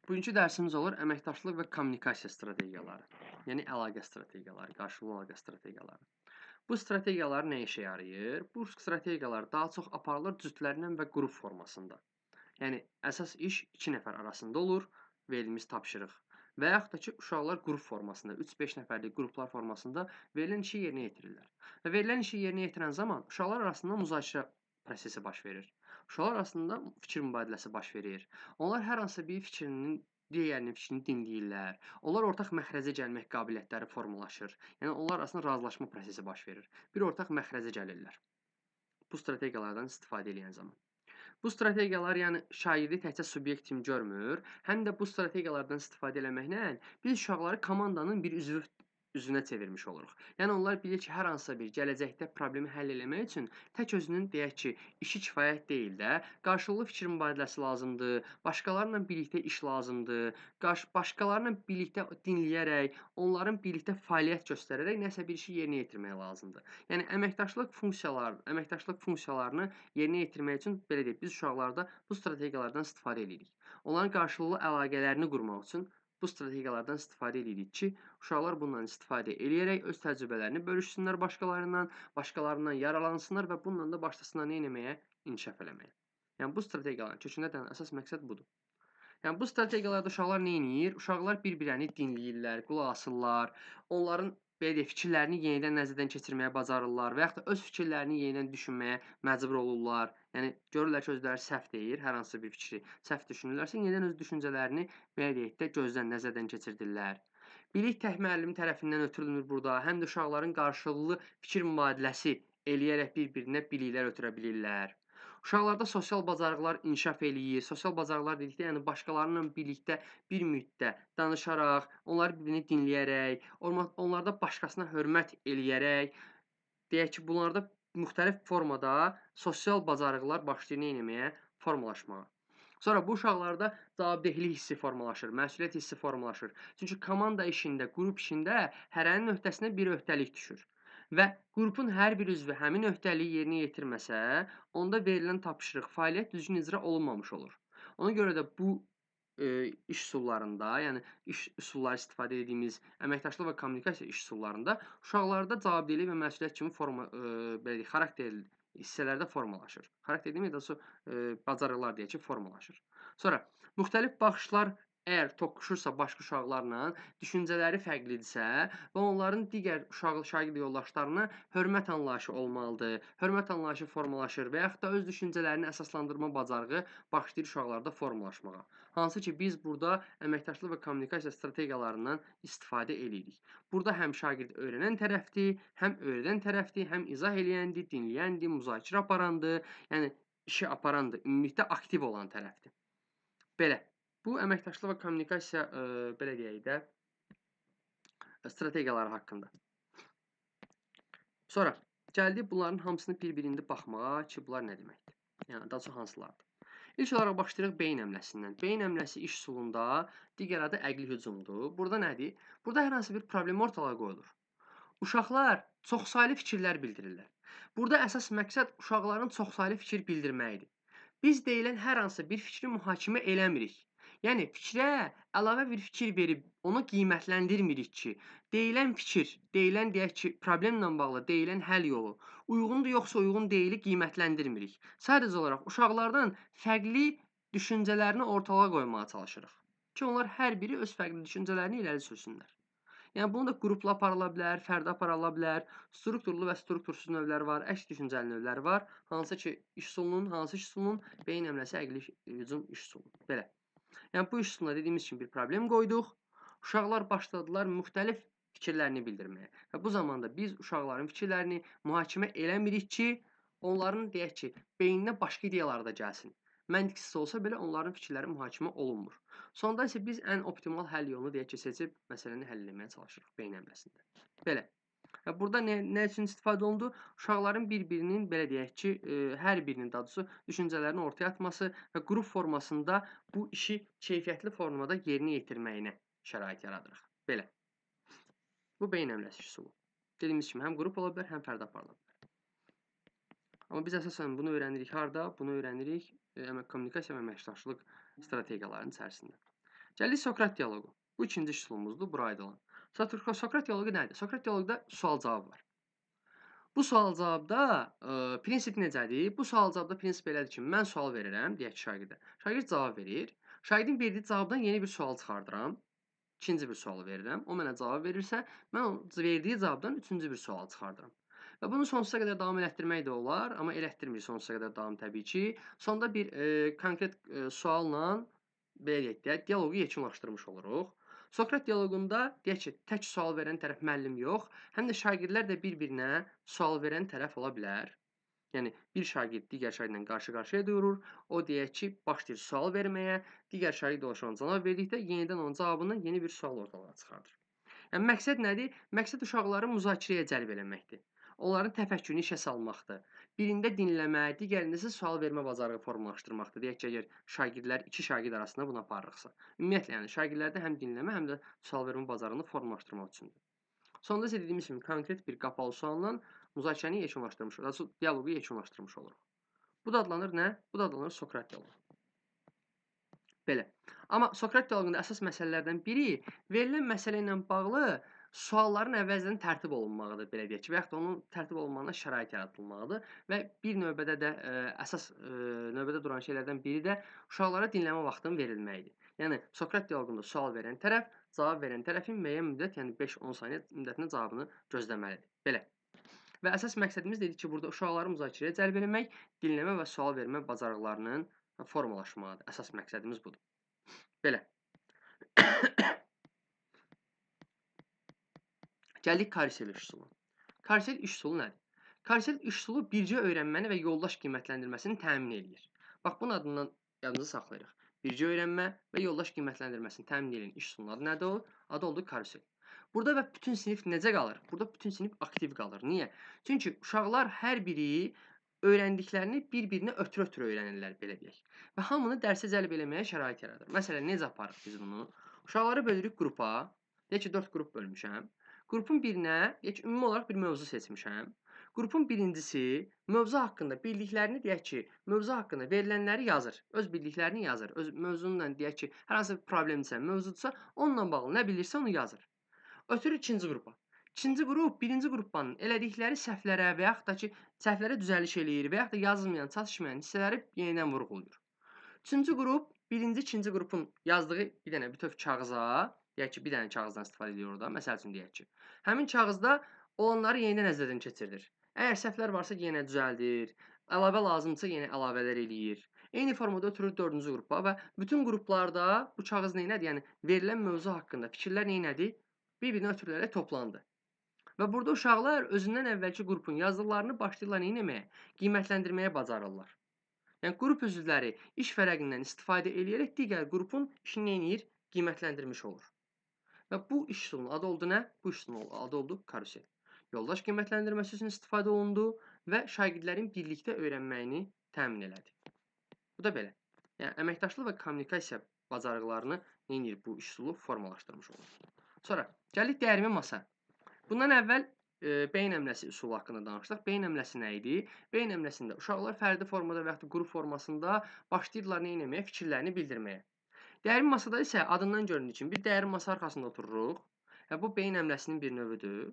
Bugünkü dərsimiz olur əməkdaşlıq və kommunikasiya strategiyaları. Yəni əlaqə strategiyaları, qarşılıqlı əlaqə strategiyaları. Bu strategiyalar nə işə yarayır? Bu strategiyalar daha çox aparılır cütlərlə və qrup formasında. Yəni əsas iş 2 nəfər arasında olur, verilmiş tapşırıq. Və yaxud da ki, uşaqlar qrup formasında, 3-5 nəfərlik qruplar formasında verilən işi yerinə yetirirlər. Və verilən işi yerinə yetirən zaman uşaqlar arasında müzakirə prosesi baş verir. Uşaqlar arasında fikir mübadiləsi baş verir. Onlar hər hansı bir digərinin fikrini dinləyirlər. Onlar ortaq məxrəcə gəlmək qabiliyyətləri formalaşır. Yəni onlar arasında razılaşma prosesi baş verir. Bir ortaq məxrəcə gəlirlər. Bu strategiyalardan istifadə edən zaman. Bu strategiyalar, yəni şagirdi təkcə subyekt kimi görmür, həm də bu strategiyalardan istifadə eləməklə biz uşaqları komandanın bir üzvünə çevirmiş oluruq. Yəni onlar bilir ki, hər hansısa bir gələcəkdə problemi həll etmək üçün tək özünün deyək ki, işi kifayət deyil də, qarşılıqlı fikir mübadiləsi lazımdır, başqalarla birlikdə iş lazımdır, başqalarla birlikdə dinləyərək, onların birlikdə fəaliyyət göstərərək nəsə bir işi yerinə yetirmək lazımdır. Yəni əməkdaşlıq funksiyalarını yerinə yetirmək üçün belə deyək, biz uşaqlarda bu strategiyalardan istifadə edirik. Onların qarşılıqlı əlaqələrini qurmaq üçün bu strategiyalardan istifadə edirik ki, uşaqlar bundan istifadə eləyərək öz təcrübələrini bölüşsünlər başqalarından yararlansınlar və bununla da başlasınlar nə etməyə? İnkişaf eləməyə. Yəni bu strategiyaların kökündə dayanan əsas məqsəd budur. Yəni bu strategiyalarda uşaqlar nə edir? Uşaqlar bir-birini dinləyirlər, qulaq asırlar, onların belə deyək, fikirlərini yenidən nəzərdən keçirməyə bacarırlar və yaxud da öz fikirlərini yenidən düşünməyə məcbur olurlar. Yəni görürlər ki, özləri səhv deyir, hər hansı bir fikri səhv düşünürlərsə, yenidən öz düşüncələrini belə deyək də gözdən nəzərdən keçirdirlər. Bilik tək müəllimi tərəfindən ötürülmür burada, həm də uşaqların qarşılıqlı fikir mübadiləsi eləyərək bir-birinə biliklər ötürə bilirlər. Uşaqlarda sosial bacarıqlar inkişaf eləyir. Sosial bacarıqlar dedikdə, yəni başqalarıyla birlikdə bir müddət danışaraq, onları bir-birini dinləyərək, onlarda başqasına hörmət eləyərək, deyək ki, bunlarda müxtəlif formada sosial bacarıqlar başlayır nə etməyə? Formalaşmağa. Sonra bu uşaqlarda cavabdehlik hissi formalaşır, məsuliyyət hissi formalaşır. Çünki komanda işində, qrup işində hərənin öhdəsinə bir öhdəlik düşür. Və qrupun hər bir üzvü həmin öhdəliyi yerinə yetirməsə, onda verilən tapşırıq, fəaliyyət düzgün icra olunmamış olur. Ona görə də bu iş üsullarında, yəni iş üsulları istifadə etdiyimiz əməkdaşlıq və kommunikasiya iş üsullarında uşaqlarda cavabdehlik və məsuliyyət kimi belə deyək, xarakter hissələrdə formalaşır. Xarakter deməyək, daha doğrusu bacarıqlar deyək ki, formalaşır. Sonra müxtəlif baxışlar əgər toqquşursa başqa uşaqlarla, düşüncələri fərqlidirsə və onların digər şagird yoldaşlarına hörmət anlayışı olmalıdır. Hörmət anlayışı formalaşır və yaxud da öz düşüncələrini əsaslandırma bacarığı başlayır uşaqlarda formalaşmağa. Hansı ki, biz burada əməkdaşlıq və kommunikasiya strategiyalarından istifadə edirik. Burada həm şagird öyrənən tərəfdir, həm öyrədən tərəfdir, həm izah eləyəndir, dinləyəndir, müzakirə aparandır, yəni işi aparandır, ümumilikdə aktiv olan tərəfdir. Belə. Bu əməkdaşlıq və kommunikasiya belə deyək də strategiyaları haqqında. Sonra gəldik bunların hamısını bir-birində baxmağa ki, bunlar nə deməkdir? Yəni daha çox hansılardır? İlk olaraq başlayırıq beyin əmləsindən. Beyin əmləsi iş üsulunda digər adı əqli hücumdur. Burada nədir? Burada hər hansı bir problem ortalığa qoyulur. Uşaqlar çoxsaylı fikirlər bildirirlər. Burada əsas məqsəd uşaqların çoxsaylı fikir bildirməyidir. Biz deyilən hər hansı bir fikri mühakimə eləmirik. Yəni fikrə əlavə bir fikir verib onu qiymətləndirmirik ki, deyilən fikir, deyilən deyək ki, problemlə bağlı deyilən həll yolu uyğundur yoxsa uyğun deyili qiymətləndirmirik. Sadəcə olaraq uşaqlardan fərqli düşüncələrini ortalığa qoymağa çalışırıq ki, onlar hər biri öz fərqli düşüncələrini irəli sürsünlər. Yəni bunu da qrupla aparıla bilər, fərdi aparıla bilər. Strukturlu və struktursuz növləri var, əks düşüncəli növləri var. Hansı ki, iş üsulunun beyin əmləsi əqli hücum iş üsulu. Belə. Yəni bu iş üsulunda dediyimiz kimi bir problem qoyduq. Uşaqlar başladılar müxtəlif fikirlərini bildirməyə. Və bu zamanda biz uşaqların fikirlərini mühakimə eləmirik ki, onların deyək ki, beyninə başqa ideyalar da gəlsin. Məntiqsiz olsa belə onların fikirləri mühakimə olunmur. Sonda isə biz ən optimal həll yolunu deyək ki, seçib məsələni həll etməyə çalışırıq beyin əmləsində. Belə. Və burada nə üçün istifadə olundu? Uşaqların bir-birinin belə deyək ki, hər birinin daha doğrusu düşüncələrini ortaya atması və qrup formasında bu işi keyfiyyətli formada yerinə yetirməyinə şərait yaradırıq. Belə. Bu beyin əmləsi üsulu. Dediyimiz kimi həm qrup ola bilər, həm fərdi aparıla bilər. Amma biz əsasən bunu öyrənirik harda? Bunu öyrənirik kommunikasiya və əməkdaşlıq strategiyalarının içərisində. Gəlir Sokrat dialoqu. Bu ikinci üsulumuzdur, bura aid olan. Sokrat dialoqu nədir? Sokrat dialoqda sual-cavab var. Bu sual-cavabda prinsip necədir? Bu sual-cavabda prinsip elədir ki, mən sual verirəm, deyək ki, şagirdə. Şagird cavab verir. Şagirdin verdiyi cavabdan yeni bir sual çıxardıram. İkinci bir sualı verirəm. O mənə cavab verirsə, mən o verdiyi cavabdan üçüncü bir sual çıxardıram. Və bunu sonsuza qədər davam elətdirmək də olar, amma elətdirmir sonsuza qədər davam təbii ki. Sonda bir konkret sualla belə deyək də, dialoqu yekunlaşdırmış oluruq. Sokrat dialoqunda deyək ki, tək sual verən tərəf müəllim yox, həm də şagirdlər də bir-birinə sual verən tərəf ola bilər. Yəni bir şagird digər şagirdlə qarşı-qarşıya durur. O deyək ki, başlayır sual verməyə. Digər şagird ona cavab verdikdə yenidən onun cavabından yeni bir sual ortalığa çıxardır. Yəni məqsəd nədir? Məqsəd uşaqları müzakirəyə cəlb eləməkdir. Onların təfəkkürünü işə salmaqdır. Birində dinləmə, digərində isə sual vermə bacarığı formalaşdırmaqdır. Deyək ki, əgər şagirdlər iki şagird arasında bunu aparırıqsa. Ümumiyyətlə, yəni şagirdlərdə həm dinləmə, həm də sual vermə bacarığını formalaşdırmaq üçündür. Sonda isə dediyimiz kimi konkret bir qapalı sualla müzakirəni yekunlaşdırmış, dialoqu yekunlaşdırmış oluruq. Bu da adlanır nə? Bu da adlanır Sokrat dialoqu. Belə. Amma Sokrat dialoqunda əsas məsələlərdən biri verilən məsələ ilə bağlı sualların əvvəlcədən tərtib olunmağıdır, belə deyək ki, və yaxud da onun tərtib olunmasına şərait yaradılmalıdır və bir növbədə də əsas növbədə duran şeylərdən biri də uşaqlara dinləmə vaxtının verilməyidir. Yəni Sokrat dialoqunda sual verən tərəf cavab verən tərəfin müəyyən müddət, yəni 5-10 saniyə müddətində cavabını gözləməlidir. Belə. Və əsas məqsədimiz dedik ki, burada uşaqları müzakirəyə cəlb etmək, dinləmə və sual vermə bacarıqlarının formalaşmalıdır. Əsas məqsədimiz budur. Belə. Gəldik karusel üsulu. Karusel üsulu nədir? Karusel üsulu bircə öyrənməni və yoldaş qiymətləndirməsini təmin edir. Bax, bunun adından yadınızda saxlayırıq. Bircə öyrənmə və yoldaş qiymətləndirməsini təmin edən üsulun adı nədir o? Adı oldu karusel. Burada və bütün sinif necə qalır? Burada bütün sinif aktiv qalır. Niyə? Çünki uşaqlar hər biri öyrəndiklərini bir-birinə ötürə-ötürə öyrənirlər, belə deyək. Və hamını dərsə cəlb eləməyə şərait yaradır. Məsələn, necə aparırıq biz bunu? Uşaqları bölürük qrupa. Deyək ki, 4 qrup bölmüşəm. Qrupun birinə, deyək ki, ümumi olaraq bir mövzu seçmişəm. Qrupun birincisi mövzu haqqında bildiklərini deyək ki, mövzu haqqında verilənləri yazır. Öz bildiklərini yazır. Öz mövzununla deyək ki, hər hansı bir problemdirsə, mövzudursa, onunla bağlı nə bilirsə onu yazır. Ötürür ikinci qrupa. İkinci qrup birinci qrupun elədikləri səhvlərə və yaxud da ki, səhvlərə düzəliş eləyir və yaxud da yazılmayan, çatışmayan hissələri yenidən vurğulayır. Üçüncü qrup birinci, ikinci qrupun yazdığı bir dənə bütöv kağıza, deyək ki, bir dənə kağızdan istifadə edir orada. Məsəl üçün deyək ki, həmin kağızda olanları yenidən nəzərdən keçirilir. Əgər səhvlər varsa yenə düzəldir, əlavə lazımdırsa yenə əlavələr eləyir. Eyni formada ötürür 4-cü qrupa və bütün qruplarda bu kağız nədir? Yəni verilən mövzu haqqında fikirlər nədir? Bir-birinə ötürülərək toplandı. Və burada uşaqlar özündən əvvəlki qrupun yazdıqlarını başlayırlar etməyə, qiymətləndirməyə bacarırlar. Yəni qrup üzvləri iş fərəqindən istifadə edərək digər qrupun işini eləyir, qiymətləndirmiş olur. Və bu iş üsulunun adı oldu nə? Bu iş üsulunun adı oldu karusel. Yoldaş qiymətləndirməsi üçün istifadə olundu və şagirdlərin birlikdə öyrənməyini təmin elədi. Bu da belə. Yəni əməkdaşlıq və kommunikasiya bacarıqlarını bu iş üsulu formalaşdırmış olur. Sonra gəlik dəyərmə masa. Bundan əvvəl beyin əmləsi üsulu haqqında danışdıq. Beyin əmləsi nə idi? Beyin əmləsində uşaqlar fərdi formada və yaxud da qrup formasında başlayırlar nə etməyə? Fikirlərini bildirməyə. Dəyərmə masada isə adından göründüyü kimi bir dəyərmə masa arxasında otururuq. Bu beyin əmləsinin bir növüdür.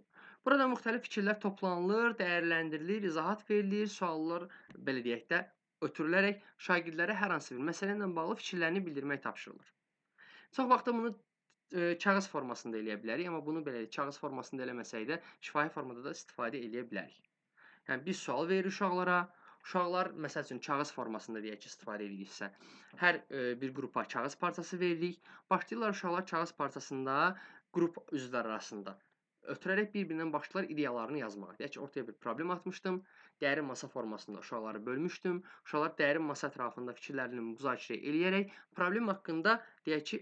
Burada müxtəlif fikirlər toplanılır, dəyərləndirilir, izahat verilir, suallar belə deyək də ötürülərək şagirdlərə hər hansı bir məsələ ilə bağlı fikirlərini bildirmək tapşırılır. Çox vaxt bunu kağız formasında eləyə bilərik, amma bunu belə kağız formasında eləməsək də şifahi formada da istifadə eləyə bilərik. Yəni biz sual veririk uşaqlara. Uşaqlar məsəl üçün kağız formasında deyək ki, istifadə ediriksə, hər bir qrupa kağız parçası veririk. Başlayırlar uşaqlar kağız parçasında qrup üzvləri arasında ötürərək bir-birindən başlayırlar ideyalarını yazmağa. Deyək ki, ortaya bir problem atmışdım. Dəyərin masa formasında uşaqları bölmüşdüm. Uşaqlar dəyərin masa ətrafında fikirlərini müzakirə eləyərək problem haqqında, deyək ki,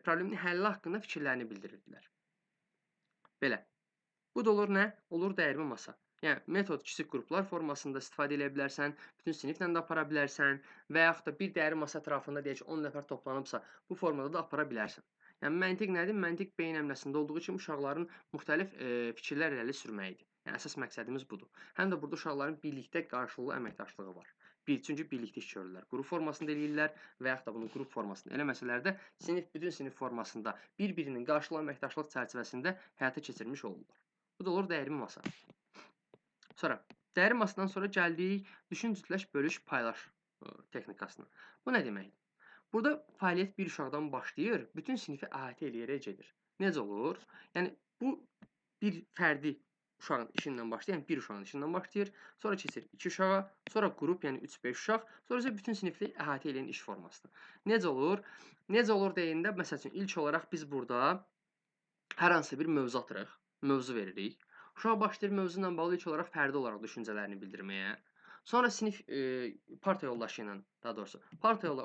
problemin həlli haqqında fikirlərini bildirirdilər. Belə. Bu da olur nə? Olur dəyərmə masa. Yəni metod kiçik qruplar formasında istifadə edə bilərsən, bütün siniflə də apara bilərsən və yaxud da bir dəyərin masa ətrafında deyək ki, 10 nəfər toplanıbsa, bu formada da apara bilərsən. Yəni məntiq nədir? Məntiq beyin əmləsində olduğu kimi uşaqların müxtəlif fikirlər irəli sürməyidir. Yəni əsas məqsədimiz budur. Həm də burada uşaqların birlikdə qarşılıqlı əməkdaşlığı var. Çünki birlikdə iş görürlər. Qrup formasında eləyirlər və yaxud da bunu qrup formasında eləməsələr də bütün sinif formasında bir-birinin qarşılıqlı əməkdaşlıq çərçivəsində həyata keçirmiş olurlar. Bu da olur dəyirmi masa. Sonra dəyirmi masadan sonra gəldik düşün, cütləş, bölüş, paylaş texnikasına. Bu nə deməkdir? Burada fəaliyyət bir uşaqdan başlayır, bütün sinifi əhatə eləyərək gedir. Necə olur? Yəni bu bir fərdi uşağın işindən başlayır, yəni bir uşağın işindən başlayır, sonra keçir 2 uşağa, sonra qrup, yəni 3-5 uşaq, sonra isə bütün sinifi əhatə edən iş formasıdır. Necə olur? Necə olur deyəndə, məsəl üçün ilk olaraq biz burada hər hansı bir mövzu atırıq, mövzu veririk. Uşaq başlayır mövzu ilə bağlı ilk olaraq fərdi olaraq düşüncələrini bildirməyə. Sonra sinif parta yoldaşı ilə, daha doğrusu,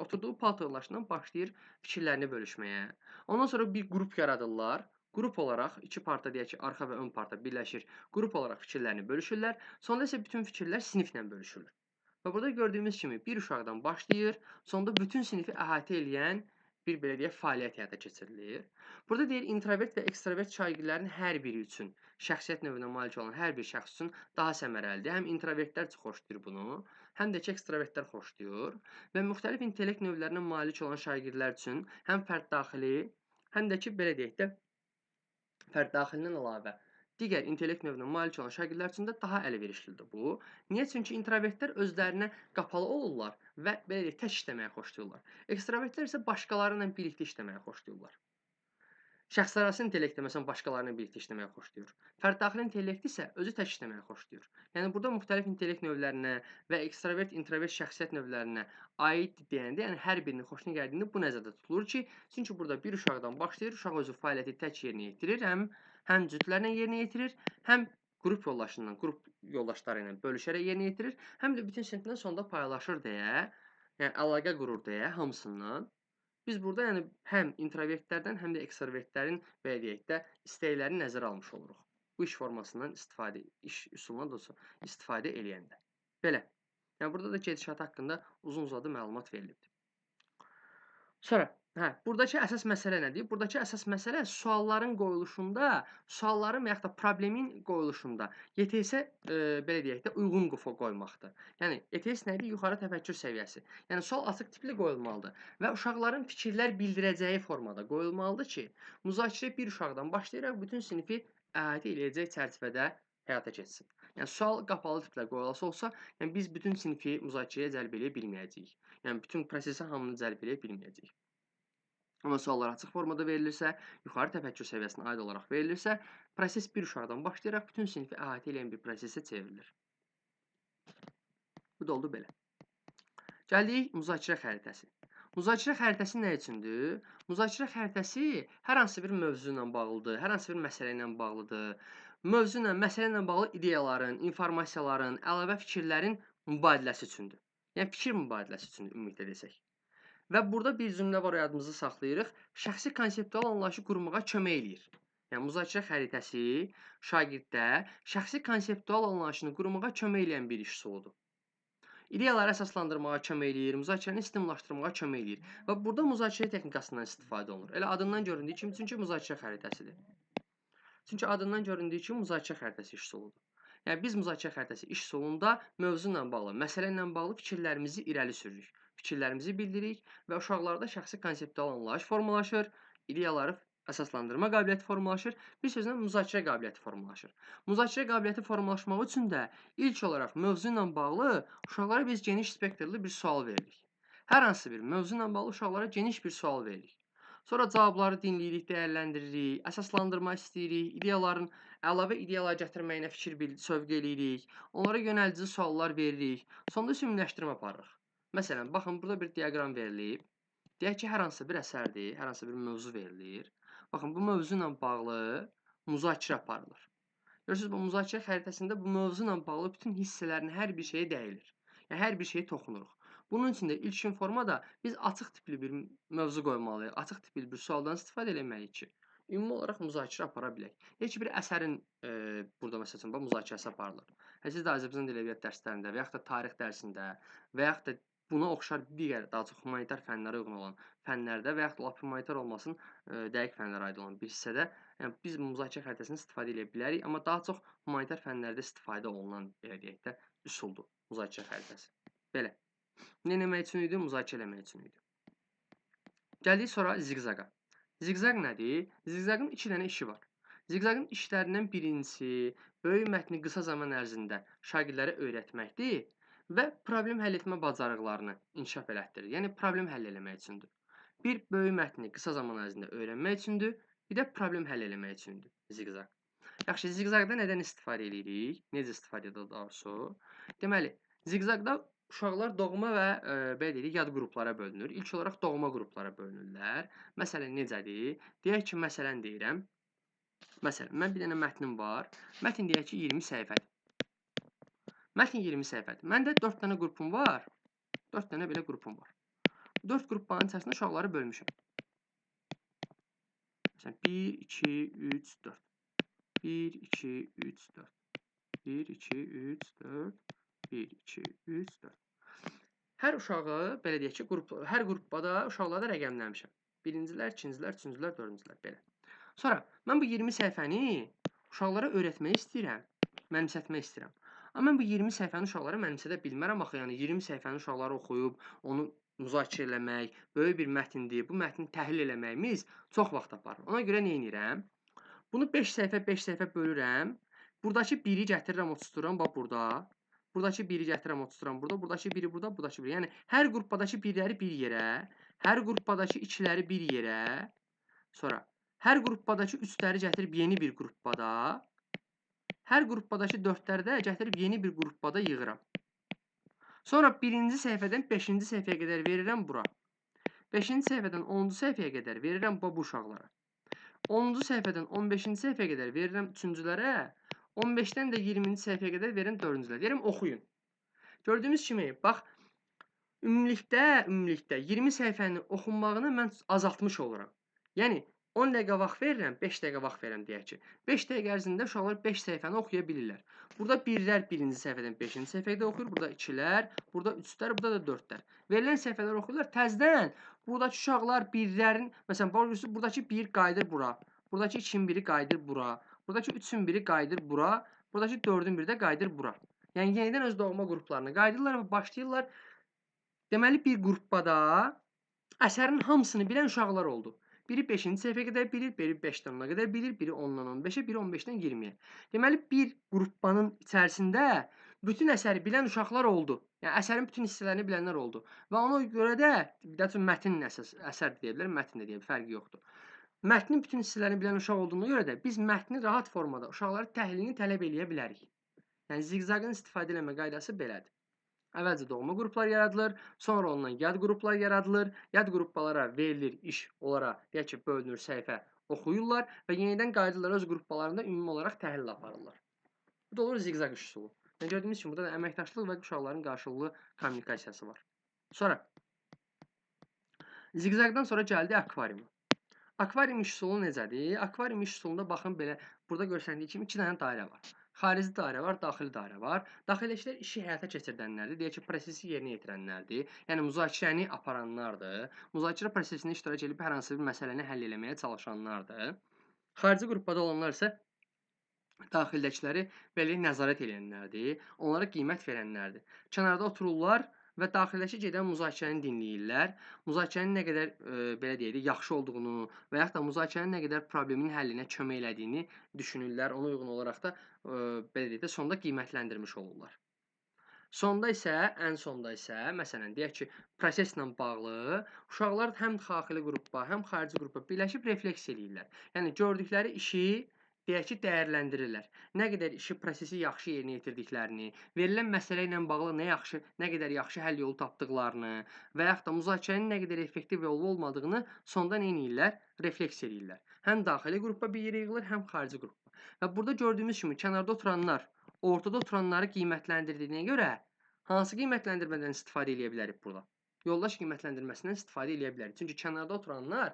oturduğu parta yoldaşı ilə başlayır fikirlərini bölüşməyə. Ondan sonra bir qrup yaradırlar. Qrup olaraq iki parta, deyək ki, arxa və ön parta birləşir. Qrup olaraq fikirlərini bölüşürlər. Sonra isə bütün fikirlər siniflə bölüşülür. Və burada gördüyümüz kimi bir uşaqdan başlayır, sonda bütün sinifi əhatə eləyən bir belə deyək fəaliyyət həyata keçirilir. Burada deyir introvert və ekstrovert şagirdlərin hər biri üçün, şəxsiyyət növünə malik olan hər bir şəxs üçün daha səmərəlidir. Həm introvertlər çox xoşlayır bunu, həm də ki ekstravertlər xoşlayır və müxtəlif intellekt növlərinə malik olan şagirdlər üçün həm fərd daxili, həm də ki belə deyək də fərd daxilindən əlavə digər intellekt növünə malik olan şagirdlər üçün də daha əlverişlidir bu. Niyə? Çünki introvertlər özlərinə qapalı olurlar və belə deyək tək işləməyi xoşlayırlar. Ekstravertlər isə başqaları ilə birlikdə işləməyi xoşlayırlar. Şəxsarası intellektdə məsələn başqalarıyla birlikdə işləməyi xoşlayır. Fərd-daxili intellekt isə özü tək işləməyi xoşlayır. Yəni burada müxtəlif intellekt növlərinə və ekstravert, introvert şəxsiyyət növlərinə aid deyəndə, yəni hər birinin xoşuna gəldiyində bu nəzərdə tutulur ki, çünki burada bir uşaqdan başlayır, uşaq özü fəaliyyəti tək yerinə yetirir, həm cütlərlə yerinə yetirir, həm qrup yoldaşları ilə bölüşərək yerinə yetirir, həm də bütün siniflə sonda paylaşır deyə, yəni əlaqə qurur deyə hamısından. Biz burada yəni həm introvertlərdən, həm də ekstravertlərin belə deyək də istəklərini nəzərə almış oluruq. Bu iş formasından iş üsulundan da istifadə eləyəndə. Belə. Yəni burada da gedişat haqqında uzun-uzadı məlumat verilibdir. Sonra, buradakı əsas məsələ nədir? Buradakı əsas məsələ sualların qoyuluşunda, sualların və yaxud da problemin qoyuluşunda YTS belə deyək də uyğun qoymaqdır. Yəni YTS nədir? Yuxarı təfəkkür səviyyəsi. Yəni sual açıq tipli qoyulmalıdır və uşaqların fikirlər bildirəcəyi formada qoyulmalıdır ki, müzakirə bir uşaqdan başlayaraq bütün sinifi əhatə edəcək çərçivədə həyata keçsin. Yəni sual qapalı tiplə qoyulası olsa, yəni biz bütün sinifi müzakirəyə cəlb edə bilməyəcəyik. Yəni bütün prosesə hamını cəlb edə bilməyəcəyik. Amma suallar açıq formada verilirsə, yuxarı təfəkkür səviyyəsinə aid olaraq verilirsə, proses bir uşaqdan başlayaraq bütün sinifi əhatə edən bir prosesə çevrilir. Bu da oldu belə. Gəldik müzakirə xəritəsi. Müzakirə xəritəsi nə üçündür? Müzakirə xəritəsi hər hansı bir mövzu ilə bağlıdır, hər hansı bir məsələ ilə bağlıdır. Mövzu ilə, məsələ ilə bağlı ideyaların, informasiyaların, əlavə fikirlərin mübadiləsi üçündür. Yəni fikir mübadiləsi üçündür ümumiyyətlə desək. Və burada bir cümlə var, yadımızda saxlayırıq. Şəxsi konseptual anlayışı qurmağa kömək eləyir. Yəni müzakirə xəritəsi şagirddə şəxsi konseptual anlayışını qurmağa kömək eləyən bir iş üsuludur. İdeyaları əsaslandırmağa kömək eləyir, müzakirəni sistemlaşdırmağa kömək eləyir. Və burada müzakirə texnikasından istifadə olunur. Elə adından göründüyü kimi, çünki müzakirə xəritəsidir. Çünki adından göründüyü kimi müzakirə xəritəsi iş üsuludur. Yəni biz müzakirə xəritəsi iş üsulunda mövzu ilə bağlı, məsələ ilə bağlı fikirlərimizi irəli sürürük. Fikirlərimizi bildiririk və uşaqlarda şəxsi konseptual anlayış formalaşır, ideyaları əsaslandırma qabiliyyəti formalaşır, bir sözlə müzakirə qabiliyyəti formalaşır. Müzakirə qabiliyyəti formalaşmaq üçün də ilk olaraq mövzu ilə bağlı uşaqlara biz geniş spektrli bir sual veririk. Hər hansı bir mövzu ilə bağlı uşaqlara geniş bir sual veririk. Sonra cavabları dinləyirik, dəyərləndiririk, əsaslandırma istəyirik, əlavə ideyalar gətirməyinə sövq eləyirik, onlara yönəldici suallar veririk, sonda ümumiləşdirmə aparırıq. Məsələn, baxın, burada bir diaqram verilib. Deyək ki, hər hansı bir əsərdir, hər hansı bir mövzu verilir. Baxın, bu mövzu ilə bağlı müzakirə aparılır. Görürsünüz, bu müzakirə xəritəsində bu mövzu ilə bağlı bütün hissələrin hər bir şeyə dəyilir. Yəni, hər bir şeyi toxunuruq. Bunun üçün də ilkin formada biz açıq tipli bir mövzu qoymalıyıq, açıq tipli bir sualdan istifadə eləməliyik ki, ümumi olaraq müzakirə apara bilək. Deyək ki, bir əsərin burada məsəl üçün müzakirəsi aparılır. Siz də Azərbaycan dil ədebiyyat dərslərində və yaxud da tarix dərsində və yaxud da buna oxşar digər daha çox humanitar fənlərə uyğun olan fənlərdə və yaxud da lap humanitar olmasın, dəqiq fənlərə aid olan bir hissədə yəni biz müzakirə xəritəsini istifadə edə bilərik, amma daha çox humanitar fənlərdə istifadə olunan belə deyək də üsuldur müzakirə xəritəsi. Belə. Nə etmək üçün idi? Müzakirə eləmək üçün idi. Gəldik sonra ziqzaqa. Ziqzaq nədir? Ziqzaqın 2 dənə işi var. Ziqzaqın işlərindən birincisi böyük mətni qısa zaman ərzində şagirdlərə öyrətməkdir və problem həll etmə bacarıqlarını inkişaf elətdirir. Yəni problem həll etmək üçündür. Bir böyük mətni qısa zaman ərzində öyrənmək üçündür, bir də problem həll etmək üçündür ziqzaq. Yaxşı, ziqzaqda nədən istifadə edirik? Necə istifadə edirik daha doğrusu? Deməli, ziqzaqda uşaqlar doğma və belə deyirik, yad qruplara bölünür. İlk olaraq doğma qruplara bölünürlər. Məsələn, necədir? Deyək ki, məsələn deyirəm. Məsələn, mən bir dənə mətnim var. Mətn deyək ki, 20 səhifədir. Mətn 20 səhifədir. Məndə 4 dənə qrupum var. 4 dənə belə qrupum var. 4 qrupların içərisində uşaqları bölmüşəm. Məsələn, 1, 2, 3, 4. 1, 2, 3, 4. 1, 2, 3, 4. 1, 2, 3, 4. Hər uşağı, belə deyək ki, hər qrupda uşaqları da rəqəmləmişəm. Birincilər, ikincilər, üçüncülər, dördüncülər, belə. Sonra, mən bu 20 səhifəni uşaqlara öyrətmək istəyirəm, mənimsətmək istəyirəm. Amma mən bu 20 səhifəni uşaqlara mənimsədə bilmərəm axı, yəni 20 səhifəni uşaqlara oxuyub, onu müzakirə eləmək, böyük bir mətndir, bu mətni təhlil eləməyimiz çox vaxt aparır. Ona görə nə edirəm? Bunu 5 səhifə bölürəm. Buradakı 1-i gətirirəm, oturturam bax burada. Buradakı 1-i gətirirəm, oturturam burada. Buradakı 1-i burada, buradakı 1-i. Yəni hər qrupdakı 1-ləri bir yerə, hər qrupdakı 2-ləri bir yerə. Sonra hər qrupdakı 3-ləri gətirib yeni bir qrupda. Hər qrupdakı 4-ləri də gətirib yeni bir qrupda yığıram. Sonra 1-ci səhifədən 5-ci səhifəyə qədər verirəm bura. 5-ci səhifədən 10-cu səhifəyə qədər verirəm bu uşaqlara. 10-cu səhifədən 15-ci səhifəyə qədər verirəm 3-cülərə, 15-dən də 20-ci səhifəyə qədər verirəm 4-cülərə. Deyirəm, oxuyun. Gördüyünüz kimi, bax, ümumilikdə 20 səhifənin oxunmağını mən azaltmış oluram. Yəni, 10 dəqiqə vaxt verirəm, 5 dəqiqə vaxt verirəm deyək ki. 5 dəqiqə ərzində uşaqlar 5 səhifəni oxuya bilirlər. Burada 1-lər 1-ci səhifədən 5-ci səhifəyə oxuyur, burada 2-lər, burada 3-lər, burada da 4-lər. Verilən səhifələr oxuyurlar, təzədən buradakı uşaqlar 1-lərin, məsələn, buradakı 1 qayıdır bura, buradakı 2-nin biri qayıdır bura, buradakı 3-ün biri qayıdır bura, buradakı 4-ün biri də qayıdır bura. Yəni, yenidən öz doğma qruplarına qayıdırlar və başlayırlar. Deməli, bir qrupda əsərin hamısını bilən uşaqlar oldu. Biri 5-ci səhifəyə qədər bilir, biri 5-dən 10-a qədər bilir, biri 10-dan 15-ə, biri 15-dən 20-yə. Deməli, bir qrupbanın içərisində bütün əsəri bilən uşaqlar oldu. Yəni, əsərin bütün hissələrini bilənlər oldu. Və ona görə də, mətn əsər deyə bilər, mətn də deyə bilər, fərqi yoxdur. Mətnin bütün hissələrini bilən uşaq olduğuna görə də biz mətni rahat formada uşaqların təhlilini tələb eləyə bilərik. Yəni, ziqzaqın istifadə eləmə qaydası belədir. Əvvəlcə doğma qruplar yaradılır, sonra ondan yad qruplar yaradılır, yad qruplara verilir iş, onlara deyək ki, bölünür səhifə, oxuyurlar və yenidən qayıdırlar öz qruplarında ümumi olaraq təhlil aparırlar. Bu da olur ziqzaq üsulu. Yəni, gördüyünüz kimi, burada da əməkdaşlıq və uşaqların qarşılıqlı kommunikasiyası var. Sonra, ziqzaqdan sonra gəldi akvariuma. Akvarium iş üsulu necədir? Akvarium iş üsulunda baxın belə, burada görsəndiyi kimi 2 dənə dairə var. Xarici dairə var, daxili dairə var. Daxililəşlər işi həyata keçirdənlərdir, deyək ki, prosesi yerinə yetirənlərdir. Yəni, müzakirəni aparanlardır. Müzakirə prosesində iştirak edib hər hansı bir məsələni həll etməyə çalışanlardır. Xarici qrupda olanlar isə daxildəkiləri belə nəzarət edənlərdir. Onlara qiymət verənlərdir. Kənarda otururlar və daxildəki gedən müzakirəni dinləyirlər. Müzakirənin nə qədər belə deyək, yaxşı olduğunu və yaxud da müzakirənin nə qədər problemin həllinə kömək elədiyini düşünürlər. Ona uyğun olaraq da belə deyək də sonda qiymətləndirmiş olurlar. Ən sonda isə, məsələn, deyək ki, proseslə bağlı uşaqlar həm daxili qrupda, həm xarici qrupda birləşib refleks edirlər. Yəni gördükləri işi deyək ki, dəyərləndirirlər. Nə qədər işi, prosesi yaxşı yerinə yetirdiklərini, verilən məsələ ilə bağlı nə qədər yaxşı həll yolu tapdıqlarını və yaxud da müzakirənin nə qədər effektiv olmadığını sonda nə edirlər? Refleks edirlər. Həm daxili qrupda bir yerə yığılır, həm xarici qrupda. Və burada gördüyümüz kimi kənarda oturanlar ortada oturanları qiymətləndirdiyinə görə hansı qiymətləndirmədən istifadə edə bilərik burada? Yoldaş qiymətləndirməsindən istifadə edə bilərik. Çünki kənarda oturanlar,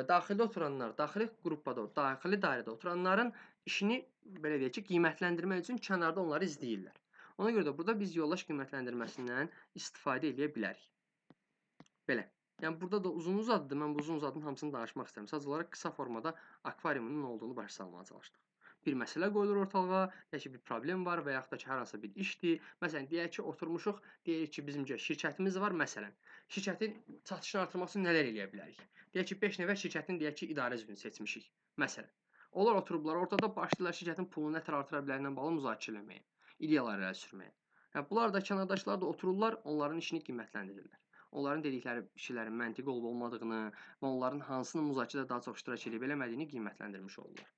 daxildə oturanlar, daxili qrupda, daxili dairədə oturanların işini belə deyək ki, qiymətləndirmək üçün kənarda onları izləyirlər. Ona görə də burada biz yoldaş qiymətləndirməsindən istifadə edə bilərik. Belə. Yəni burada da uzun-uzadıdır. Mən bu uzun-uzadının hamısını danışmaq istəyirəm. Sadəcə olaraq qısa formada akvariumun nə olduğunu başa salmağa çalışdıq. bir məsələ qoyulur ortalığa, deyək ki, bir problem var və yaxud da ki, hər hansısa bir işdir. Məsələn, deyək ki, oturmuşuq, deyək ki, bizimcə şirkətimiz var, məsələn. Şirkətin satışını artırmaq üçün nələr eləyə bilərik? Deyək ki, 5 nəfər şirkətin deyək ki, idarə üzvünü seçmişik, məsələn. Onlar oturublar, ortada başlayırlar şirkətin pulunu nətər artıra bilərlə bağlı müzakirə eləməyə, ideyalar irəli sürməyə. Bunlar da kənardaşlar da otururlar, onların işini qiymətləndirirlər. Onların dedikləri şeylərin məntiqi olub-olmadığını və onların hansının müzakirədə daha çox iştirak edib eləmədiyini qiymətləndirmiş olurlar.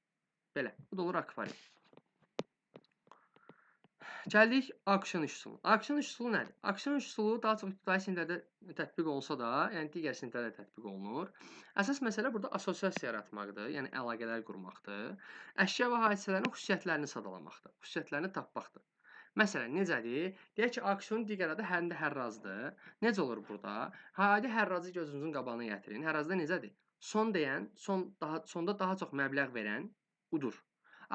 Belə, bu da olur akvarium. Gəldik auksion üsulu. Auksion üsulu nədir? Auksion üsulu daha çox ibtidai siniflərdə tətbiq olunsa da, yəni digər siniflərdə tətbiq olunur. Əsas məsələ burada assosiasiya yaratmaqdır, yəni əlaqələr qurmaqdır. Əşya və hadisələrin xüsusiyyətlərini sadalamaqdır, xüsusiyyətlərini tapmaqdır. Məsələn, necədir? Deyək ki, auksionun digər adı hərrazdır. Necə olur burada? Adi hərrazı gözünüzün qabağına gətirin. Hərrazda necədir? Son deyən, sonda daha çox məbləğ verən budur.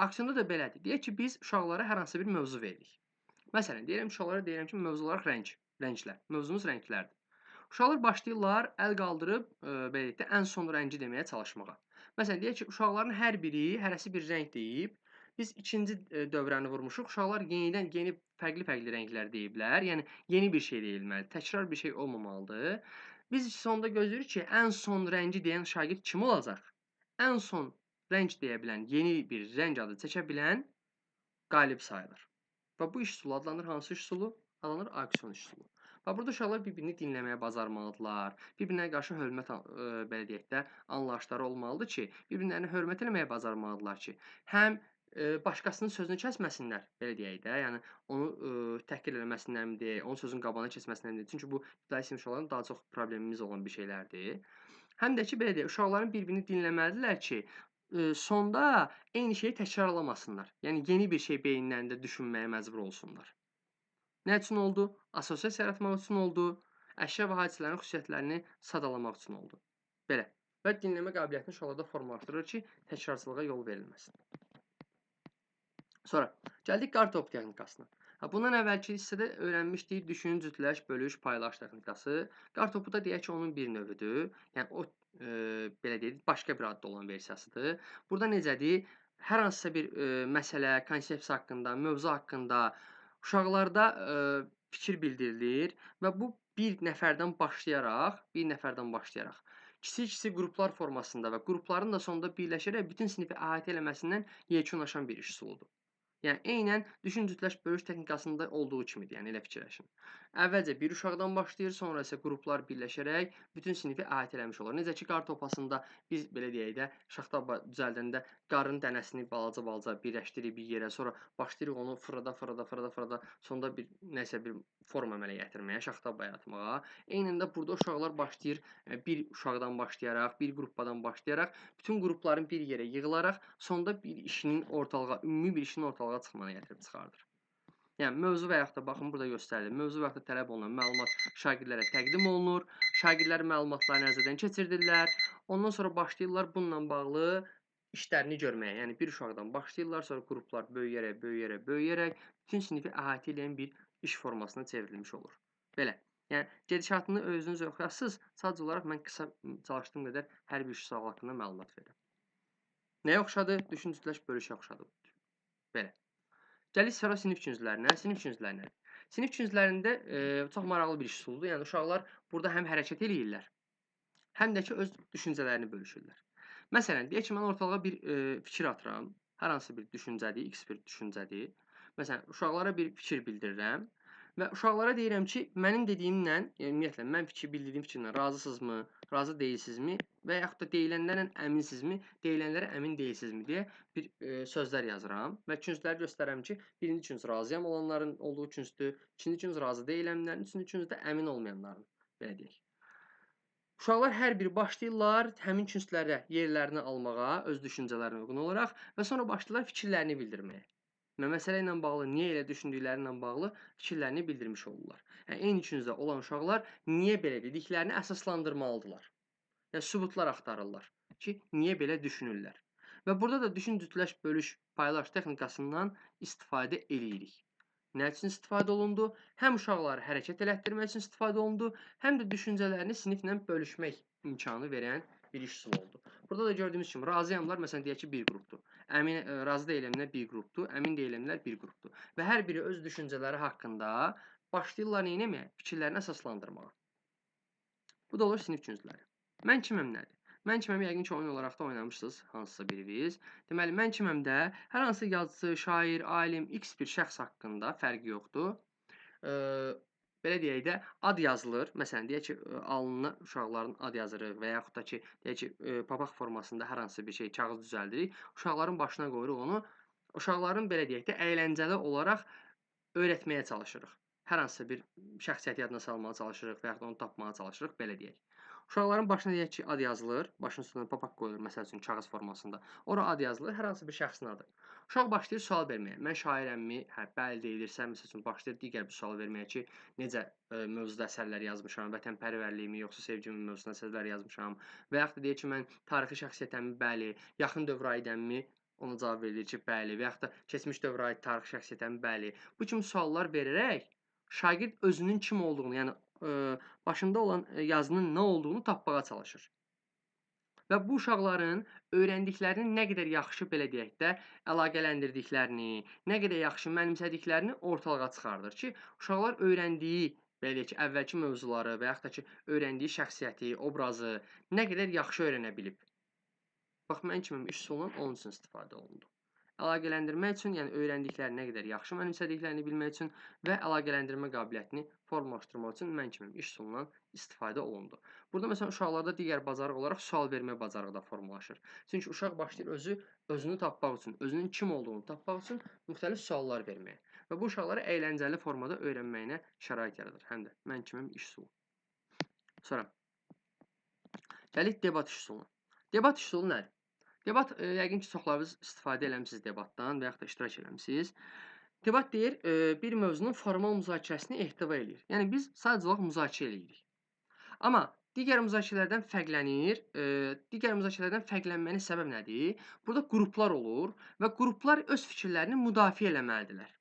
Auksionda da belədir. Deyək ki, biz uşaqlara hər hansı bir mövzu veririk. Məsələn, uşaqlara deyirəm ki, mövzu olaraq rənglər. Mövzumuz rənglərdir. Uşaqlar başlayırlar əl qaldırıb, belə deyək də, ən son rəngi deməyə çalışmağa. Məsələn, deyək ki, uşaqların hər biri hərəsi bir rəng deyib, biz ikinci dövrəni vurmuşuq. Uşaqlar yeni fərqli rənglər deyiblər. Yəni yeni bir şey deyilməlidir. Təkrar bir şey olmamalıdır. Biz sonda gözləyirik ki, ən son rəngi deyən şagird kim olacaq? Ən son rəng deyə bilən, yeni bir rəng adı çəkə bilən qalib sayılır. Və bu iş üsulu adlanır hansı iş üsulu? Adlanır auksion iş üsulu. Və burada uşaqlar bir-birini dinləməyə bacarmalıdırlar. Bir-birinə qarşı hörmət belə deyək də, anlayışları olmalıdır ki, bir-birlərinə hörmət etməyə bacarmalıdırlar ki, həm başqasının sözünü kəsməsinlər, belə deyək də, yəni onu təhqir eləməsinlər deyək, onun sözünün qabağına keçməsinlər deyək. Çünki bu ibtidai sinif uşaqların daha çox problemimiz olan bir şeylərdir. Həm də ki, belə deyək, uşaqların bir-birini dinləməlidirlər ki, sonda eyni şeyi təkrarlamasınlar. Yəni yeni bir şey beyinlərində düşünməyə məcbur olsunlar. Nə üçün oldu? Assosiasiya yaratmaq üçün oldu. Əşya və hadisələrin xüsusiyyətlərini sadalamaq üçün oldu. Belə. Və dinləmə qabiliyyətini uşaqlarda formalaşdırır ki, təkrarçılığa yol verilməsin. Sonra gəldik qartopu texnikasına. Bundan əvvəlki hissədə öyrənmişdik düşün, cütləş, bölüş, paylaş texnikası. Qartopu da deyək ki, onun bir növüdür. Yəni o belə deyək, başqa bir adda olan versiyasıdır. Burada necədir? Hər hansısa bir məsələ, konsepsiya haqqında, mövzu haqqında uşaqlarda fikir bildirilir və bu bir nəfərdən başlayaraq kiçik-kiçik qruplar formasında və qrupların da sonunda birləşərək bütün sinifi əhatə eləməsindən yekunlaşan bir iş üsuludur. Yəni eynən düşün, cütləş, bölüş texnikasında olduğu kimidir. Yəni elə fikirləşin. Əvvəlcə bir uşaqdan başlayır, sonra isə qruplar birləşərək bütün sinifi əhatə eləmiş olur. Necə ki, qar topasında biz belə deyək də, şaxta düzəldəndə qarın dənəsini balaca-balaca birləşdiririk bir yerə, sonra başlayırıq onu fırlada, sonda nəsə bir forma əmələ gətirməyə, şaxta bayatmağa. Eynən də burada uşaqlar başlayır bir uşaqdan başlayaraq, bir qruppadan başlayaraq, bütün qrupların bir yerə yığılaraq, sonda ümumi bir işin ortalığa çıxmağına gətirib çıxardır. Yəni mövzu və yaxud da baxın burada göstərilir. Mövzu və yaxud da tələb olunan məlumat şagirdlərə təqdim olunur. Şagirdlər məlumatları nəzərdən keçirirlər. Ondan sonra başlayırlar bununla bağlı işlərini görməyə. Yəni bir uşaqdan başlayırlar, sonra qruplar böyüyərək bütün sinifi əhatə edən bir iş formasına çevrilmiş olur. Belə. Yəni gedişatını özünüz oxuyasınız. Sadəcə olaraq mən qısa çalışdığım qədər hər bir sual haqqında məlumat verirəm. Nəyə oxşadı? Düşün, cütləş, bölüşə oxşadı. Belə. Gəlir sonra sinif künclərinə. Sinif küncləri nədir? Sinif künclərində çox maraqlı bir iş üsuludur. Yəni uşaqlar burada həm hərəkət eləyirlər, həm də ki öz düşüncələrini bölüşürlər. Məsələn, deyək ki, mən ortalığa bir fikir atıram. Hər hansı bir düşüncədir, X bir düşüncədir. Məsələn, uşaqlara bir fikir bildirirəm və uşaqlara deyirəm ki, mənim dediyimlə, yəni ümumiyyətlə mən bildirdiyim fikirlə razısınızmı, razı deyilsizmi və yaxud da deyilənlərlə əminsinizmi, deyilənlərə əmin deyilsizmi deyə bir sözlər yazıram və küncləri göstərərəm ki, birinci künc razıyam olanların olduğu küncdür, ikinci künc razı deyilənlərin, üçüncü künc də əmin olmayanların, belə deyək. Uşaqlar hər biri başlayırlar həmin künclərə yerlərini almağa, öz düşüncələrinə uyğun olaraq və sonra başlayırlar fikirlərini bildirməyə. Və məsələ ilə bağlı, niyə elə düşündükləri ilə bağlı fikirlərini bildirmiş olurlar. Yəni eyni küncdə olan uşaqlar niyə belə dediklərini əsaslandırmalıdırlar. Yəni sübutlar axtarırlar ki, niyə belə düşünürlər. Və burada da düşün, cütləş, bölüş, paylaş texnikasından istifadə eləyirik. Nə üçün istifadə olundu? Həm uşaqları hərəkət elətdirmək üçün istifadə olundu, həm də düşüncələrini siniflə bölüşmək imkanı verən bir iş üsulu oldu. Burada da gördüyümüz kimi razıyamlar, məsələn deyək ki, bir qrupdur. əmin razı deyiləmlər bir qrupdur, əmin deyiləmlər bir qrupdur. Və hər biri öz düşüncələri haqqında başlayırlar nə etməyə? Fikirlərini əsaslandırmağa. Bu da olur sinif küncləri. Mən kiməm nədir? Mən kiməm yəqin ki, oyun olaraq da oynamışsınız hansısa biriniz. Deməli, mən kiməmdə hər hansı yazıcı, şair, alim, X bir şəxs haqqında fərqi yoxdur. Belə deyək də, ad yazılır. Məsələn, deyək ki, alnına uşaqların ad yazırıq və yaxud da ki, deyək ki, papaq formasında hər hansı bir şey, kağız düzəldirik. Uşaqların başına qoyuruq onu. Uşaqların belə deyək də, əyləncəli olaraq öyrətməyə çalışırıq. Hər hansısa bir şəxsiyyəti yadına salmağa çalışırıq və yaxud da onu tapmağa çalışırıq, belə deyək. Uşaqların başına deyək ki, ad yazılır, başının üstünə papaq qoyulur, məsəl üçün kağız formasında. Ora ad yazılır, hər hansı bir şəxsin adı. Uşaq başlayır sual verməyə. Mən şairəmmi? Hə, bəli deyilirsə, məsəl üçün başlayır digər bir sual verməyə ki, necə mövzuda əsərlər yazmışam, vətənpərvərliyimi, yoxsa sevgimi mövzusunda əsərlər yazmışam və yaxud da deyək ki, mən tarixi şəxsiyyətəmmi? Bəli, yaxın dövr aidəmmi? Ona cavab verilir ki, bəli və yaxud da keçmiş dövrə aid tarixi şəxsiyyətəmi? Bəli. Bu kimi suallar verərək şagird özünün kim olduğunu, yəni başında olan yazının nə olduğunu tapmağa çalışır. Və bu uşaqların öyrəndiklərini nə qədər yaxşı belə deyək də əlaqələndirdiklərini, nə qədər yaxşı mənimsədiklərini ortalığa çıxardır ki, uşaqlar öyrəndiyi belə deyək ki, əvvəlki mövzuları və yaxud da ki, öyrəndiyi şəxsiyyəti, obrazı nə qədər yaxşı öyrənə bilib. Bax, mən kimim iş üsulundan onun üçün istifadə olundu. Əlaqələndirmək üçün, yəni öyrəndiklərini nə qədər yaxşı mənimsədiklərini bilmək üçün və əlaqələndirmə qabiliyyətini formalaşdırmaq üçün mən kimim iş üsulundan istifadə olundu. Burada məsələn uşaqlarda digər bacarıq olaraq sual vermə bacarığı da formalaşır. Çünki uşaq başlayır özünü tapmaq üçün, özünün kim olduğunu tapmaq üçün müxtəlif suallar verməyə və bu uşaqlara əyləncəli formada öyrənməyinə şərait yaradır. Həm də mən kimim iş üsulu. Sonra gəlik debat iş üsuluna. Debat iş üsulu nədir? Debat, yəqin ki, çoxlarınız istifadə eləmisiniz debatdan və yaxud da iştirak eləmisiniz. Debat deyir, bir mövzunun formal müzakirəsini ehtiva eləyir. Yəni, biz sadəcə olaraq müzakirə eləyirik. Amma digər müzakirələrdən fərqlənir. Digər müzakirələrdən fərqlənmənin səbəb nədir? Burada qruplar olur və qruplar öz fikirlərini müdafiə eləməlidirlər.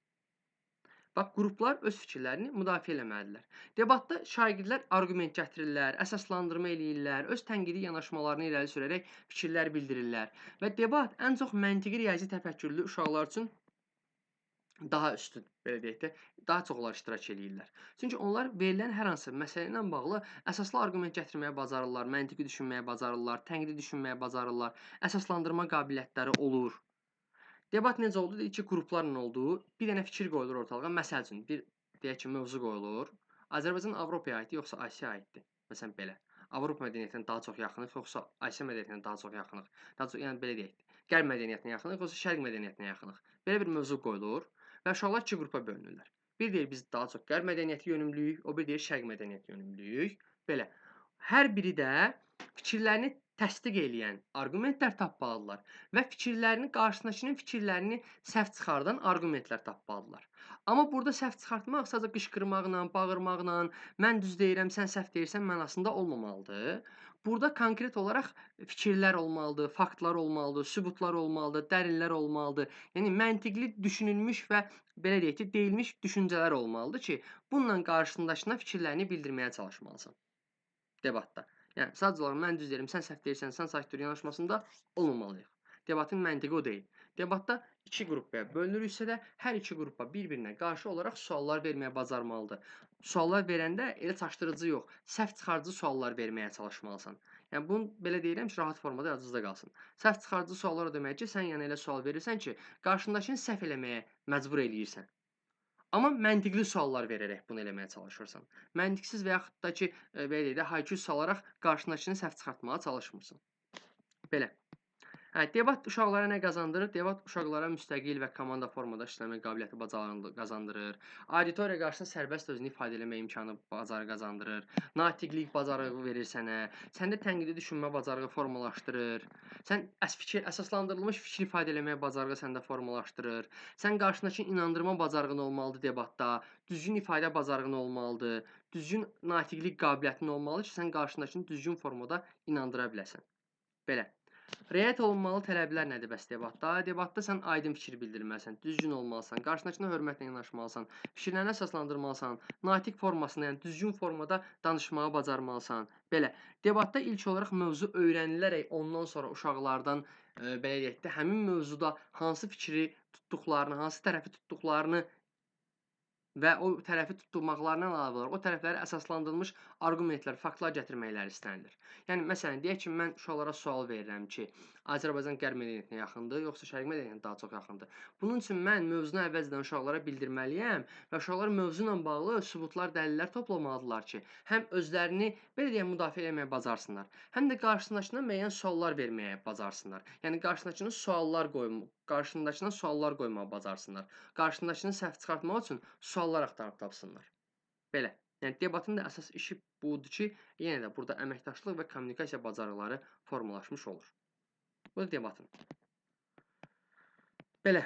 Bax, qruplar öz fikirlərini müdafiə eləməlidirlər. Debatda şagirdlər arqument gətirirlər, əsaslandırma eləyirlər, öz tənqidi yanaşmalarını irəli sürərək fikirlər bildirirlər və debat ən çox məntiqi riyazi təfəkkürlü uşaqlar üçün daha üstün, belə deyək də, daha çox onlar iştirak eləyirlər. Çünki onlar verilən hər hansı məsələ ilə bağlı əsaslı arqument gətirməyə bacarırlar, məntiqi düşünməyə bacarırlar, tənqidi düşünməyə bacarırlar, əsaslandırma qabiliyyətləri olur. Debat necə oldu? İki qruplarla oldu. Bir dənə fikir qoyulur ortalığa. Məsəl üçün, bir deyək ki, mövzu qoyulur. Azərbaycan Avropaya aiddir, yoxsa Asiya aiddir? Məsələn, belə. Avropa mədəniyyətinə daha çox yaxınıq, yoxsa Asiya mədəniyyətinə daha çox yaxınıq? Daha çox, yəni belə deyək. Qərb mədəniyyətinə yaxınıq, yoxsa Şərq mədəniyyətinə yaxınıq? Belə bir mövzu qoyulur və uşaqlar iki qrupa bölünürlər. Bir deyir biz daha çox Qərb mədəniyyəti yönümlüyük, o bir deyir Şərq mədəniyyəti yönümlüyük. Belə. Hər biri də fikirlərini təsdiq eləyən arqumentlər tapmalıdırlar və qarşısındakının fikirlərini səhv çıxardan arqumentlər tapmalıdırlar. Amma burada səhv çıxartmaq sadəcə qışqırmaqla, bağırmaqla, mən düz deyirəm, sən səhv deyirsən mənasında olmamalıdır. Burada konkret olaraq fikirlər olmalıdır, faktlar olmalıdır, sübutlar olmalıdır, dəlillər olmalıdır. Yəni məntiqli düşünülmüş və belə deyək ki, deyilmiş düşüncələr olmalıdır ki, bununla qarşısındakına fikirlərini bildirməyə çalışmalısan debatda. Yəni, sadəcə olaraq mən düz deyirəm, sən səhv deyirsən, sən sakit dur yanaşmasında olmamalıyıq. Debatın məntiqi o deyil. Debatda iki qrupaya bölünürüksə də hər iki qrupa bir-birinə qarşı olaraq suallar verməyə bacarmalıdır. Suallar verəndə elə çaşdırıcı yox, səhv çıxarıcı suallar verməyə çalışmalısan. Yəni, bunu belə deyirəm ki, rahat formada yadınızda qalsın. Səhv çıxarıcı suallar o demək ki, sən yəni elə sual verirsən ki, qarşındakını səhv eləməyə məcbur eləyirsən. Amma məntiqli suallar verərək bunu eləməyə çalışırsan. Məntiqsiz və yaxud da ki, belə deyək də, hay-küy salaraq qarşındakını səhv çıxartmağa çalışmırsan. Belə. Hə, debat uşaqlara nə qazandırır? Debat uşaqlara müstəqil və komanda formada işləmə qabiliyyəti bacarığı qazandırır. Auditoriya qarşısında sərbəst özünü ifadə eləmə imkanı bacarığı qazandırır. Natiqlik bacarığı verir sənə. Səndə tənqidi düşünmə bacarığı formalaşdırır. Sən əsaslandırılmış fikir ifadə eləməyə bacarığı səndə formalaşdırır. Sən qarşındakını inandırma bacarığın olmalıdır debatda. Düzgün ifadə bacarığın olmalıdır. Düzgün natiqlik qabiliyyətin olmalıdır ki, sən qarşındakını düzgün formada inandıra biləsən. Belə. Riayət olunmalı tələblər nədir bəs debatda? Debatda sən aydın fikir bildirməlisən, düzgün olmalısan, qarşındakına hörmətlə yanaşmalısan, fikirlərini əsaslandırmalısan, natiq formasında, yəni düzgün formada danışmağı bacarmalısan. Belə, debatda ilk olaraq mövzu öyrənilərək ondan sonra uşaqlardan belə deyək də, həmin mövzuda hansı fikri tutduqlarını, hansı tərəfi tutduqlarını və o tərəfi tutmaqlarına əlavə olaraq o tərəfləri əsaslandırılmış arqumentlər, faktlar gətirməkləri istənilir. Yəni məsələn, deyək ki, mən uşaqlara sual verirəm ki, Azərbaycan qərb mədəniyyətinə yaxındır, yoxsa şərq mədəniyyətinə daha çox yaxındır. Bunun üçün mən mövzunu əvvəlcədən uşaqlara bildirməliyəm və uşaqlar mövzu ilə bağlı sübutlar, dəlillər toplamalıdırlar ki, həm özlərini belə deyək müdafiə etməyə bacarsınlar, həm də qarşısındakına müəyyən suallar verməyə bacarsınlar. Yəni qarşısındakına suallar qoymağı bacarsınlar. Qarşısındakını səhv çıxartmaq üçün suallar axtarıb tapsınlar. Belə. Yəni debatın da əsas işi budur ki, yenə də burada əməkdaşlıq və kommunikasiya bacarıqları formalaşmış olur. Bu da debatın. Belə.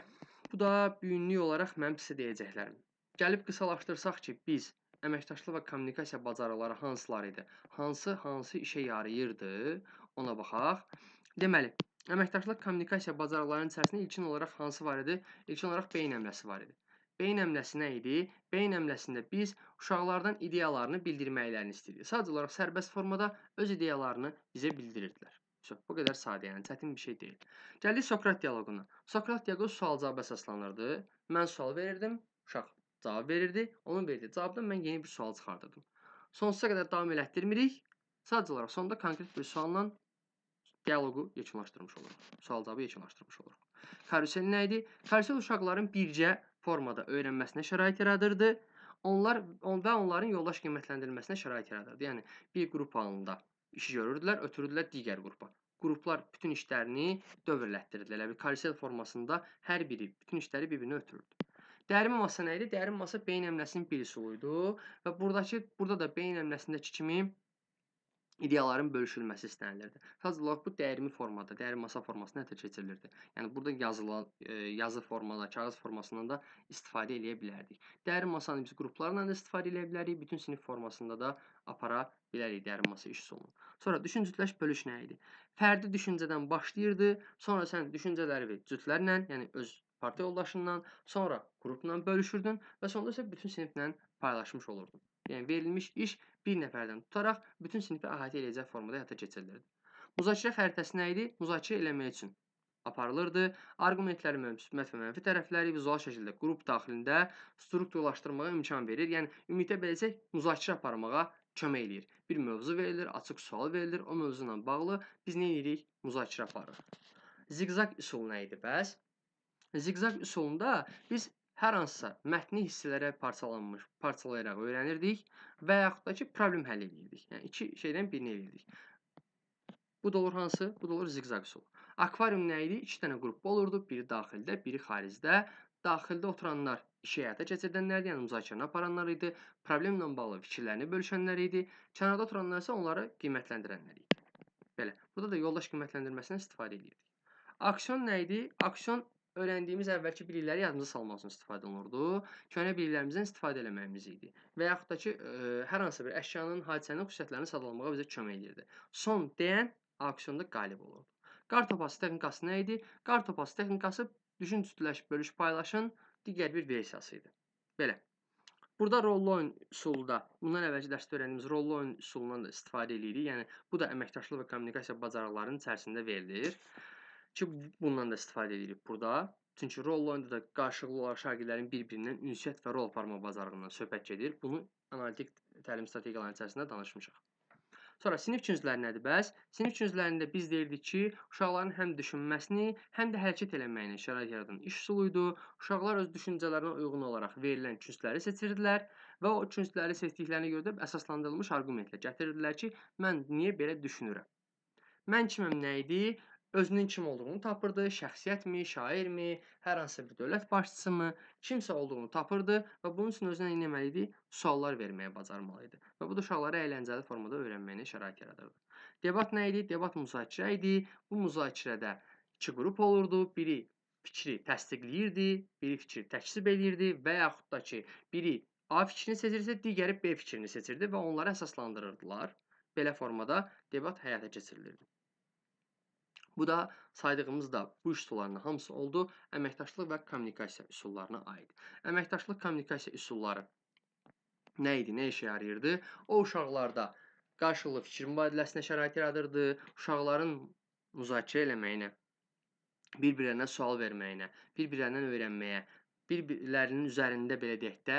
Bu da bütünlük olaraq mənim sizə deyəcəklərim. Gəlib qısalaşdırsaq ki, biz əməkdaşlıq və kommunikasiya bacarıqları hansılar idi? Hansı işə yarayırdı? Ona baxaq. Deməli, əməkdaşlıq kommunikasiya bacarıqlarının içərisində ilkin olaraq hansı var idi? İlkin olaraq beyin əmləsi var idi. Beyin əmləsi nə idi? Beyin əmləsində biz uşaqlardan ideyalarını bildirməklərini istəyirik. Sadəcə olaraq sərbəst formada öz ideyalarını bizə bildirirdilər. Bu qədər sadə, yəni çətin bir şey deyil. Gəldik Sokrat dialoquna. Sokrat dialoqu sual-cavab əsaslanırdı. Mən sual verirdim, uşaq cavab verirdi. Onun verdiyi cavabdan mən yeni bir sual çıxardırdım. Sonsuza qədər davam elətdirmirik. Sadəcə olaraq sonda konkret bir sualla dialoqu yekunlaşdırmış oluruq. Sual-cavabı yekunlaşdırmış oluruq. Karusel nə idi? Karusel uşaqların bircə formada öyrənməsinə şərait yaradırdı. Onların yoldaş qiymətləndirilməsinə şərait yaradırdı. Yəni bir qrup halında işi görürdülər, ötürürdülər digər qrupa. Qruplar bütün işlərini dövrlətdirirdilər. Elə bir karusel formasında hər biri bütün işləri bir-birinə ötürürdü. Dərin masa nə idi? Dərin masa beyin əmləsinin bir üsuluydu və burada da beyin əmləsindəki kimi ideyaların bölüşülməsi istənilirdi. Sadəcə olaraq bu dəyirmi formada, dəyirmi masa formasında həyata keçirilirdi. Yəni burada yazı formada, kağız formasından da istifadə edə bilərdik. Dəyirmi masanı biz qruplarla da istifadə edə bilərik, bütün sinif formasında da apara bilərik dəyirmi masa iş üsulunu. Sonra düşün, cütləş, bölüş nə idi? Fərdi düşüncədən başlayırdı, sonra sən düşüncələri cütlərlə, yəni öz partiya yoldaşınla, sonra qrupla bölüşürdün və sonda isə bütün siniflə paylaşmış olurdun. Yəni verilmiş iş bir nəfərdən tutaraq bütün sinifi əhatə edəcək formada həyata keçirilirdi. Müzakirə xəritəsi nə idi? Müzakirə eləmək üçün aparılırdı. Arqumentlərin müsbət və mənfi tərəfləri vizual şəkildə qrup daxilində strukturlaşdırmağa imkan verir. Yəni ümumiyyətlə beləcək müzakirə aparmağa kömək eləyir. Bir mövzu verilir, açıq sual verilir. O mövzu ilə bağlı biz nə edirik? Müzakirə aparırıq. Ziqzaq üsulu nə idi bəs? Ziqzaq üsulunda biz hər hansısa mətni hissələrə parçalayaraq öyrənirdik və yaxud da ki, problem həll edirdik. Yəni, iki şeydən birini edirdik. Bu da olur hansı? Bu da olur ziqzaq üsulu. Akvarium nə idi? İki dənə qrup olurdu. Biri daxildə, biri xaricdə. Daxildə oturanlar işi həyata keçirdənlər idi, yəni müzakirəni aparanlar idi. Problemlə bağlı fikirlərini bölüşənlər idi. Kənarda oturanlar isə onları qiymətləndirənlər idi. Belə. Burada da yoldaş qiymətləndirməsindən istifadə edirdik. Aksiyon nə idi? Aksiyon öyrəndiyimiz əvvəlki bilikləri yadımıza salmaq üçün istifadə olunurdu. Köhnə biliklərimizdən istifadə eləməyimiz idi. Və yaxud da ki, hər hansı bir əşyanın, hadisənin xüsusiyyətlərini sadalanmağa bizə kömək edirdi. Son deyən aksiyonda qalib olurdu. Qar topası texnikası nə idi? Qar topası texnikası düşün, cütləş, bölüş, paylaşın digər bir versiyası idi. Belə. Burada rollu oyun üsulu da, bundan əvvəlki dərsdə öyrəndiyimiz rollu oyun üsulundan da istifadə edirik. Yəni, bu da əməkdaşlıq və kommunikasiya bacarıqlarının içərisində verilir. Ki, bundan da istifadə edirik burada. Çünki rollu oyunda da qarşılıqlı olaraq şagirdlərin bir-birindən ünsiyyət və rol aparma bacarığından söhbət gedir. Bunu analitik təlim strategiyalarının içərisində danışmışıq. Sonra sinif küncləri nədir bəs? Sinif künclərində biz deyirdik ki, uşaqların həm düşünməsini, həm də hərəkət eləməyini şərait yaradan iş üsuluydu. Uşaqlar öz düşüncələrinə uyğun olaraq verilən küncləri seçirdilər və o küncləri seçdiklərinə görə də əsaslandırılmış arqumentlər gətirirdilər ki, mən niyə belə düşünürəm? Mən kiməm nə idi? Özünün kim olduğunu tapırdı, şəxsiyyətmi, şairmi, hər hansı bir dövlət başçısımı, kimsə olduğunu tapırdı və bunun üçün özünə nə etməli idi? Suallar verməyə bacarmalı idi. Və bu da uşaqlara əyləncəli formada öyrənməyinə şərait yaradırdı. Debat nə idi? Debat müzakirə idi. Bu müzakirədə iki qrup olurdu. Biri fikri təsdiqləyirdi, biri fikri təkzib eləyirdi və yaxud da ki, biri A fikrini seçirsə, digəri B fikrini seçirdi və onları əsaslandırırdılar. Belə formada debat həyata keçirilirdi. Bu da saydığımız da bu üsulların hamısı oldu əməkdaşlıq və kommunikasiya üsullarına aid. Əməkdaşlıq kommunikasiya üsulları nə idi, nə işə yarayırdı? O uşaqlarda qarşılıqlı fikir mübadiləsinə şərait yaradırdı, uşaqların müzakirə eləməyinə, bir-birlərinə sual verməyinə, bir-birlərindən öyrənməyə, bir-birlərinin üzərində belə deyək də,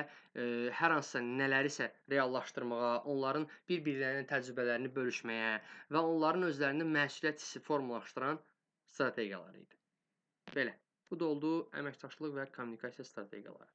hər hansısa nələrisə reallaşdırmağa, onların bir-birlərinin təcrübələrini bölüşməyə və onların özlərində məsuliyyət hissi formalaşdıran strategiyalar idi. Belə. Bu da oldu əməkdaşlıq və kommunikasiya strategiyaları.